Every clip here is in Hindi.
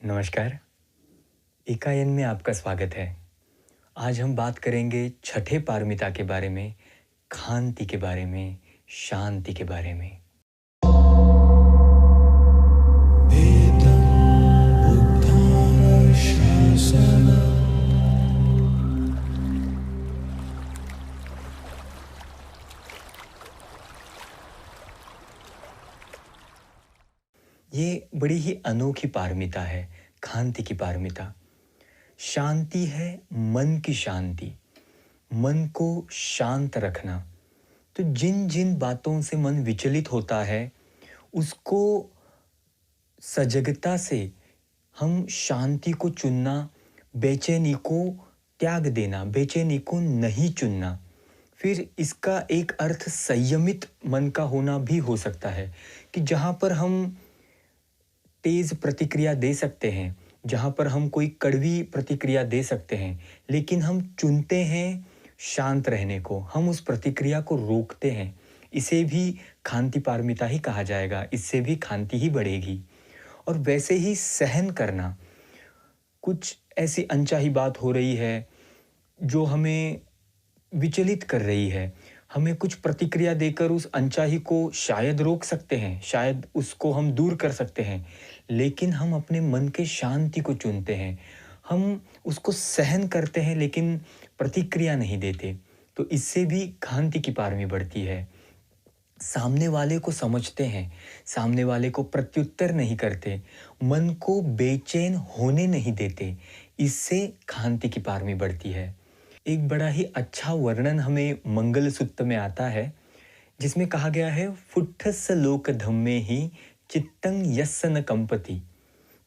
नमस्कार, इकायन में आपका स्वागत है। आज हम बात करेंगे छठे पारमिता के बारे में, खांति के बारे में, शांति के बारे में। ये बड़ी ही अनोखी पारमिता है, खांति की पारमिता। शांति है मन की शांति, मन को शांत रखना। तो जिन जिन बातों से मन विचलित होता है, उसको सजगता से हम शांति को चुनना, बेचैनी को त्याग देना, बेचैनी को नहीं चुनना। फिर इसका एक अर्थ संयमित मन का होना भी हो सकता है कि जहाँ पर हम तेज प्रतिक्रिया दे सकते हैं, जहाँ पर हम कोई कड़वी प्रतिक्रिया दे सकते हैं, लेकिन हम चुनते हैं शांत रहने को, हम उस प्रतिक्रिया को रोकते हैं। इसे भी खांति पारमिता ही कहा जाएगा, इससे भी खांति ही बढ़ेगी। और वैसे ही सहन करना, कुछ ऐसी अनचाही बात हो रही है जो हमें विचलित कर रही है, हमें कुछ प्रतिक्रिया देकर उस अनचाही को शायद रोक सकते हैं, शायद उसको हम दूर कर सकते हैं, लेकिन हम अपने मन के शांति को चुनते हैं। हम उसको सहन करते हैं लेकिन प्रतिक्रिया नहीं देते। तो इससे भी खांति की पारमी बढ़ती है। सामने वाले को समझते हैं, सामने वाले को प्रत्युत्तर नहीं करते, मन को बेचैन होने नहीं देते। इससे खांति की पारमी बढ़ती है। एक बड़ा ही अच्छा वर्णन हमें मंगल सूत्र में आता है, जिसमें कहा गया है फुट्ठस्स लोक धम्मे ही चित्तं यस्य न कंपति।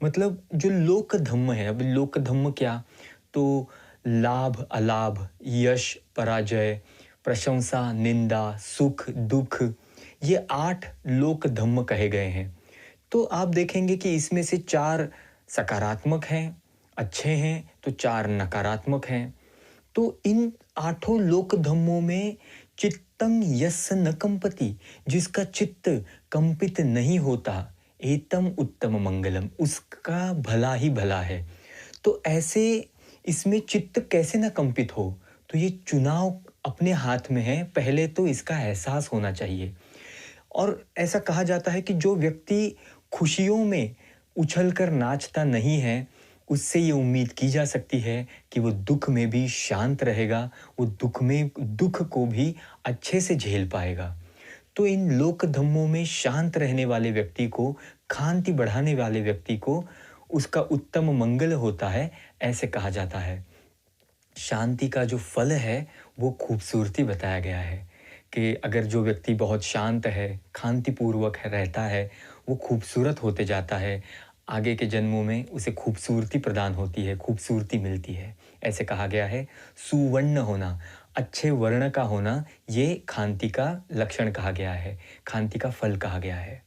मतलब जो लोक धम्म है, अब लोक धम्म क्या, तो लाभ अलाभ, यश पराजय, प्रशंसा निंदा, सुख दुख, ये 8 लोक धम्म कहे गए हैं। तो आप देखेंगे कि इसमें से 4 सकारात्मक हैं, अच्छे हैं, तो 4 नकारात्मक हैं। तो इन 8 लोक धम्मों में चित्तं यस्य न कंपति, जिसका चित्त कंपित नहीं होता, एतम उत्तम मंगलम, उसका भला ही भला है। तो ऐसे इसमें चित्त कैसे न कंपित हो, तो ये चुनाव अपने हाथ में है, पहले तो इसका एहसास होना चाहिए। और ऐसा कहा जाता है कि जो व्यक्ति खुशियों में उछलकर नाचता नहीं है, उससे ये उम्मीद की जा सकती है कि वो दुख में भी शांत रहेगा, वो दुख को भी अच्छे से झेल पाएगा। तो इन लोक धम्मों में शांत रहने वाले व्यक्ति को, खांति बढ़ाने वाले व्यक्ति को उसका उत्तम मंगल होता है, ऐसे कहा जाता है। शांति का जो फल है वो खूबसूरती बताया गया है कि अगर जो व्यक्ति बहुत शांत है, खांतिपूर्वक रहता है, वो खूबसूरत होते जाता है। आगे के जन्मों में उसे खूबसूरती प्रदान होती है, खूबसूरती मिलती है। ऐसे कहा गया है, सुवर्ण होना, अच्छे वर्ण का होना, ये खांति का लक्षण कहा गया है, खांति का फल कहा गया है।